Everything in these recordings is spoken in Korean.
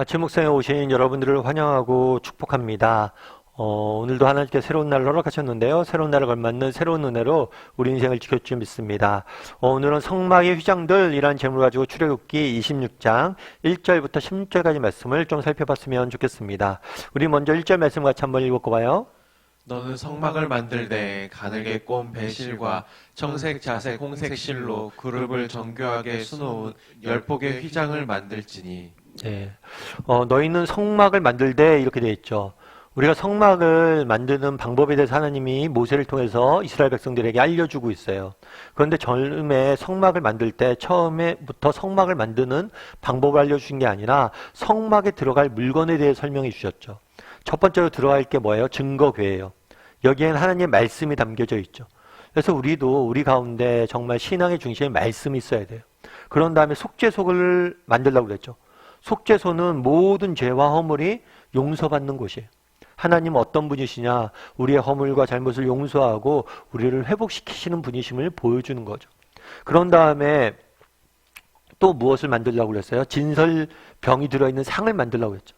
아침 묵상에 오신 여러분들을 환영하고 축복합니다. 오늘도 하나님께 새로운 날을 허락하셨는데요. 새로운 날을 걸맞는 새로운 은혜로 우리 인생을 지켜줄 줄 믿습니다. 오늘은 성막의 휘장들이라는 제목을 가지고 출애굽기 26장 1절부터 16절까지 말씀을 좀 살펴봤으면 좋겠습니다. 우리 먼저 1절 말씀 같이 한번 읽어봐요. 너는 성막을 만들되 가늘게 꼰 배실과 청색, 자색, 홍색 실로 그룹을 정교하게 수놓은 10폭의 휘장을 만들지니. 네. 너희는 성막을 만들되 이렇게 되어 있죠. 우리가 성막을 만드는 방법에 대해서 하나님이 모세를 통해서 이스라엘 백성들에게 알려주고 있어요. 그런데 처음에 성막을 만들 때 처음에부터 성막을 만드는 방법을 알려주신 게 아니라 성막에 들어갈 물건에 대해 설명해 주셨죠. 첫 번째로 들어갈 게 뭐예요? 증거궤예요. 여기에는 하나님의 말씀이 담겨져 있죠. 그래서 우리도 우리 가운데 정말 신앙의 중심에 말씀이 있어야 돼요. 그런 다음에 속죄소를 만들려고 그랬죠. 속죄소는 모든 죄와 허물이 용서받는 곳이에요. 하나님은 어떤 분이시냐? 우리의 허물과 잘못을 용서하고 우리를 회복시키시는 분이심을 보여주는 거죠. 그런 다음에 또 무엇을 만들려고 그랬어요? 진설병이 들어있는 상을 만들려고 했죠.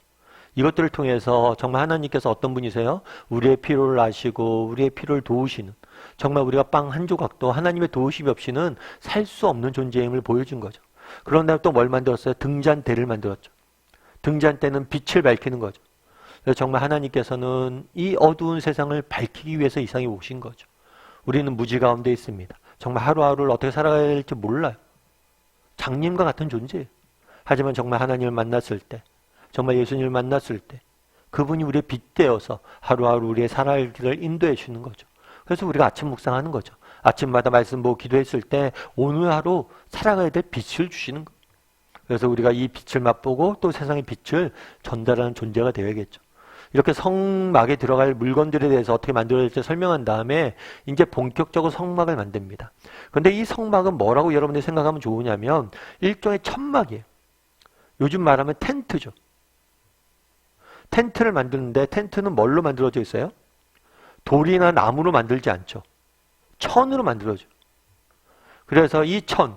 이것들을 통해서 정말 하나님께서 어떤 분이세요? 우리의 필요를 아시고 우리의 필요를 도우시는, 정말 우리가 빵 한 조각도 하나님의 도우심이 없이는 살 수 없는 존재임을 보여준 거죠. 그런 다음에 또 뭘 만들었어요? 등잔대를 만들었죠. 등잔대는 빛을 밝히는 거죠. 그래서 정말 하나님께서는 이 어두운 세상을 밝히기 위해서 이 세상에 오신 거죠. 우리는 무지 가운데 있습니다. 정말 하루하루를 어떻게 살아가야 될지 몰라요. 장님과 같은 존재예요. 하지만 정말 하나님을 만났을 때, 정말 예수님을 만났을 때 그분이 우리의 빛 되어서 하루하루 우리의 살아갈 길을 인도해 주는 거죠. 그래서 우리가 아침 묵상하는 거죠. 아침마다 말씀 보고 기도했을 때 오늘 하루 살아가야 될 빛을 주시는 거예요. 그래서 우리가 이 빛을 맛보고 또 세상의 빛을 전달하는 존재가 되어야겠죠. 이렇게 성막에 들어갈 물건들에 대해서 어떻게 만들어질지 설명한 다음에 이제 본격적으로 성막을 만듭니다. 그런데 이 성막은 뭐라고 여러분들이 생각하면 좋으냐면 일종의 천막이에요. 요즘 말하면 텐트죠. 텐트를 만드는데 텐트는 뭘로 만들어져 있어요? 돌이나 나무로 만들지 않죠. 천으로 만들어져. 그래서 이 천을,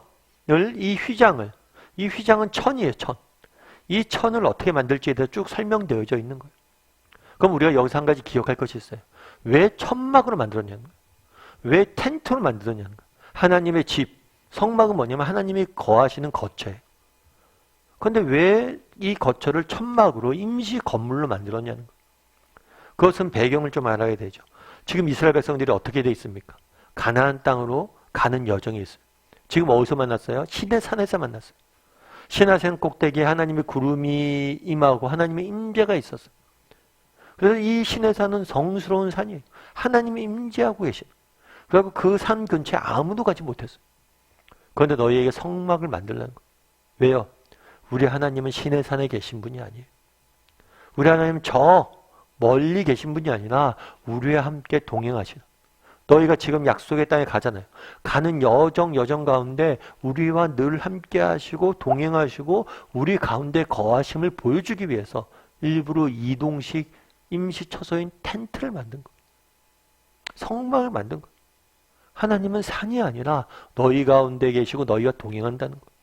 이 휘장은 천이에요, 천. 이 천을 어떻게 만들지에 대해서 쭉 설명되어져 있는 거예요. 그럼 우리가 여기서 한 가지 기억할 것이 있어요. 왜 천막으로 만들었냐는 거예요. 왜 텐트로 만들었냐는 거예요. 하나님의 집, 성막은 뭐냐면 하나님이 거하시는 거처예요. 그런데 왜 이 거처를 천막으로 임시 건물로 만들었냐는 거예요. 그것은 배경을 좀 알아야 되죠. 지금 이스라엘 백성들이 어떻게 돼 있습니까? 가나안 땅으로 가는 여정이 있어요. 지금 어디서 만났어요? 시내산에서 만났어요. 시내산 꼭대기에 하나님의 구름이 임하고 하나님의 임재가 있었어요. 그래서 이 시내산은 성스러운 산이에요. 하나님이 임재하고 계셔요. 그리고 그 산 근처에 아무도 가지 못했어요. 그런데 너희에게 성막을 만들라는 거예요. 왜요? 우리 하나님은 시내산에 계신 분이 아니에요. 우리 하나님은 저 멀리 계신 분이 아니라 우리와 함께 동행하시는, 너희가 지금 약속의 땅에 가잖아요. 가는 여정 가운데 우리와 늘 함께 하시고 동행하시고 우리 가운데 거하심을 보여주기 위해서 일부러 이동식 임시 처소인 텐트를 만든 거예요. 성막을 만든 거예요. 하나님은 산이 아니라 너희 가운데 계시고 너희와 동행한다는 거예요.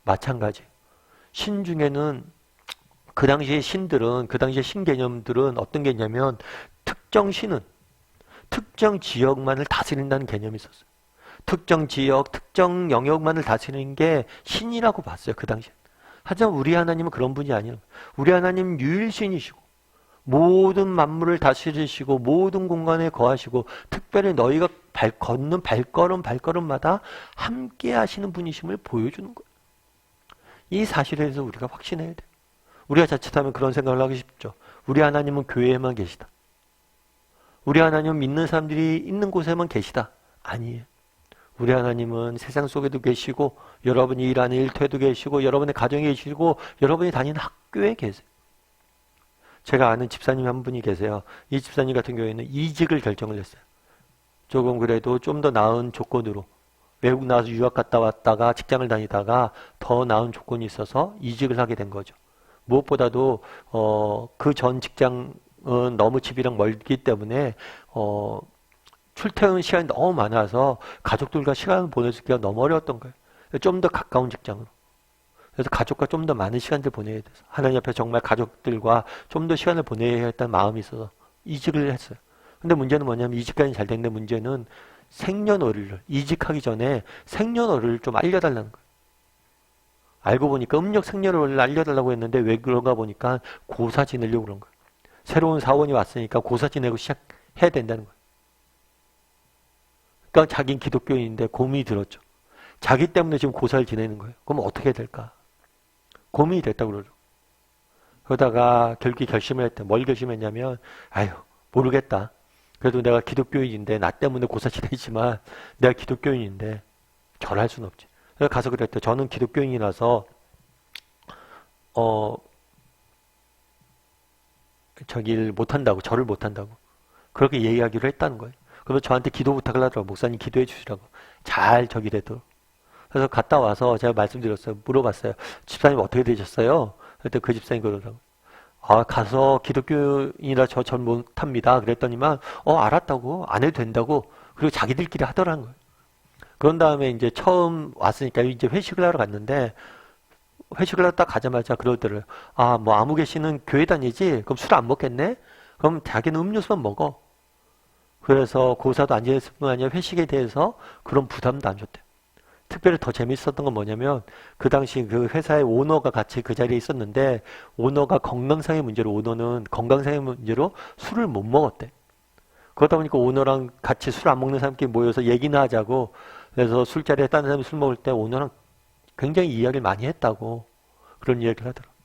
마찬가지. 신 중에는 그 당시의 신들은, 그 당시의 신 개념들은 어떤 개념이냐면 특정 신은 특정 지역만을 다스린다는 개념이 있었어요. 특정 지역, 특정 영역만을 다스리는 게 신이라고 봤어요. 그 당시에. 하지만 우리 하나님은 그런 분이 아니에요. 우리 하나님은 유일신이시고 모든 만물을 다스리시고 모든 공간에 거하시고 특별히 너희가 걷는 발걸음마다 함께 하시는 분이심을 보여주는 거예요. 이 사실에 대해서 우리가 확신해야 돼요. 우리가 자칫하면 그런 생각을 하기 쉽죠. 우리 하나님은 교회에만 계시다. 우리 하나님은 믿는 사람들이 있는 곳에만 계시다. 아니에요. 우리 하나님은 세상 속에도 계시고 여러분이 일하는 일터에도 계시고 여러분의 가정에 계시고 여러분이 다니는 학교에 계세요. 제가 아는 집사님 한 분이 계세요. 이 집사님 같은 경우에는 이직을 결정을 했어요. 조금 그래도 좀 더 나은 조건으로 외국 나와서 유학 갔다 왔다가 직장을 다니다가 더 나은 조건이 있어서 이직을 하게 된 거죠. 무엇보다도 그 전 직장은 너무 집이랑 멀기 때문에 출퇴근 시간이 너무 많아서 가족들과 시간을 보낼 수 있기가 너무 어려웠던 거예요. 좀 더 가까운 직장으로. 그래서 가족과 좀 더 많은 시간을 보내야 돼서 하나님 앞에 정말 가족들과 좀 더 시간을 보내야 했다는 마음이 있어서 이직을 했어요. 근데 문제는 뭐냐면 이직까지 잘 됐는데 문제는 생년월일을 이직하기 전에 생년월일을 좀 알려달라는 거예요. 알고 보니까 음력 생년월일을 알려달라고 했는데 왜 그런가 보니까 고사 지내려고 그런 거예요. 새로운 사원이 왔으니까 고사 지내고 시작해야 된다는 거예요. 그러니까 자기는 기독교인인데 고민이 들었죠. 자기 때문에 지금 고사를 지내는 거예요. 그럼 어떻게 해야 될까? 고민이 됐다고 그러죠. 그러다가 결심을 했대. 뭘 결심했냐면 아유 모르겠다. 그래도 내가 기독교인인데 나 때문에 고사 지내지만 내가 기독교인인데 절할 수는 없지. 그래서 가서 그랬대. 저는 기독교인이라서 저기를 못한다고 절을 못한다고 그렇게 얘기하기로 했다는 거예요. 그래서 저한테 기도 부탁을 하더라고. 목사님 기도해 주시라고. 잘 저기 되도록. 그래서 갔다 와서 제가 말씀드렸어요. 물어봤어요. 집사님 어떻게 되셨어요? 그랬더니 그 집사님 그러더라고. 아, 가서 기독교인이라 저 절 못합니다. 그랬더니만, 알았다고. 안 해도 된다고. 그리고 자기들끼리 하더라는 거예요. 그런 다음에 이제 처음 왔으니까 이제 회식을 하러 갔는데, 회식을 하러 딱 가자마자 그러더래요. 아, 뭐 아무개 씨는 교회 다니지? 그럼 술 안 먹겠네? 그럼 자기는 음료수만 먹어. 그래서 고사도 안 지냈을 뿐 아니라 회식에 대해서 그런 부담도 안 줬대요. 특별히 더 재밌었던 건 뭐냐면 그 당시 그 회사의 오너가 같이 그 자리에 있었는데 오너가 건강상의 문제로 오너는 건강상의 문제로 술을 못 먹었대. 그러다 보니까 오너랑 같이 술 안 먹는 사람끼리 모여서 얘기나 하자고 그래서 술자리에 다른 사람이 술 먹을 때 오너랑 굉장히 이야기를 많이 했다고 그런 이야기를 하더라고요.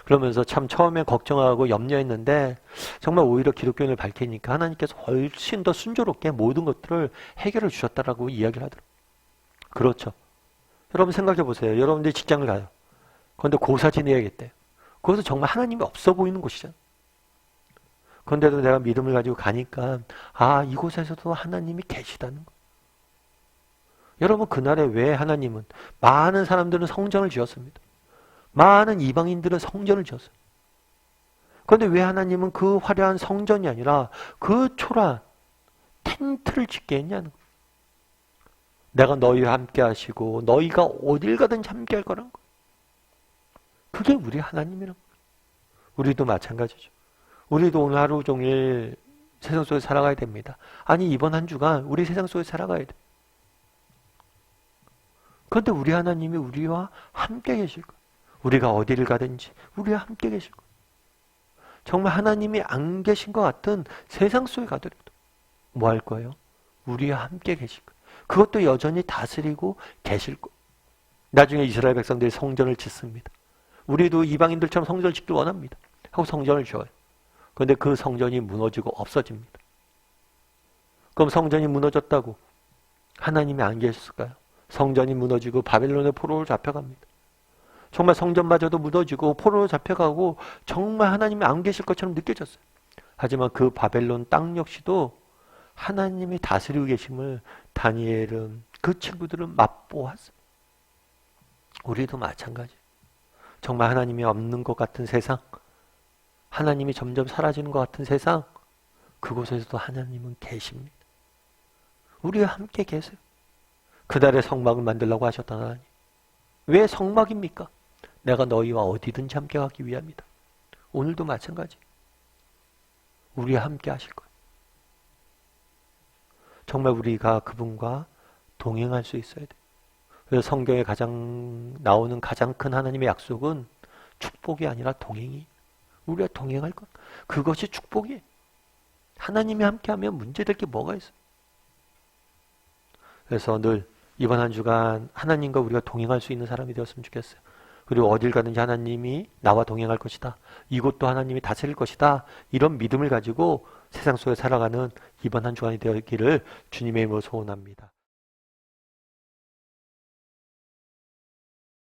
그러면서 참 처음에 걱정하고 염려했는데 정말 오히려 기독교인을 밝히니까 하나님께서 훨씬 더 순조롭게 모든 것들을 해결해 주셨다라고 이야기를 하더라고요. 그렇죠. 여러분 생각해 보세요. 여러분들이 직장을 가요. 그런데 고사 지내야겠대요. 그것은 정말 하나님이 없어 보이는 곳이잖아요. 그런데도 내가 믿음을 가지고 가니까 아, 이곳에서도 하나님이 계시다는 거. 여러분 그날에 왜 하나님은 많은 사람들은 성전을 지었습니다. 많은 이방인들은 성전을 지었어요. 그런데 왜 하나님은 그 화려한 성전이 아니라 그 초라한 텐트를 짓게 했냐는 거예요. 내가 너희와 함께 하시고 너희가 어딜 가든지 함께 할 거란 거예요. 그게 우리 하나님이란 거예요. 우리도 마찬가지죠. 우리도 오늘 하루 종일 세상 속에 살아가야 됩니다. 아니 이번 한 주간 우리 세상 속에 살아가야 돼. 그런데 우리 하나님이 우리와 함께 계실 거예요. 우리가 어디를 가든지 우리와 함께 계실 거예요. 정말 하나님이 안 계신 것 같은 세상 속에 가더라도 뭐 할 거예요? 우리와 함께 계실 거예요. 그것도 여전히 다스리고 계실 거예요. 나중에 이스라엘 백성들이 성전을 짓습니다. 우리도 이방인들처럼 성전을 짓길 원합니다. 하고 성전을 지어요. 그런데 그 성전이 무너지고 없어집니다. 그럼 성전이 무너졌다고 하나님이 안 계셨을까요? 성전이 무너지고 바벨론의 포로로 잡혀갑니다. 정말 성전마저도 무너지고 포로로 잡혀가고 정말 하나님이 안 계실 것처럼 느껴졌어요. 하지만 그 바벨론 땅 역시도 하나님이 다스리고 계심을 다니엘은 그 친구들은 맛보았어요. 우리도 마찬가지. 정말 하나님이 없는 것 같은 세상, 하나님이 점점 사라지는 것 같은 세상, 그곳에서도 하나님은 계십니다. 우리와 함께 계세요. 그날의 성막을 만들라고 하셨던 하나님. 왜 성막입니까? 내가 너희와 어디든지 함께 가기 위함이다. 오늘도 마찬가지. 우리와 함께 하실 거예요. 정말 우리가 그분과 동행할 수 있어야 돼요. 그래서 성경에 나오는 가장 큰 하나님의 약속은 축복이 아니라 동행이. 우리가 동행할 것. 그것이 축복이에요. 하나님이 함께하면 문제될 게 뭐가 있어요. 그래서 늘 이번 한 주간 하나님과 우리가 동행할 수 있는 사람이 되었으면 좋겠어요. 그리고 어딜 가든지 하나님이 나와 동행할 것이다. 이곳도 하나님이 다스릴 것이다. 이런 믿음을 가지고 세상 속에 살아가는 이번 한 주간이 되었기를 주님의 이름으로 소원합니다.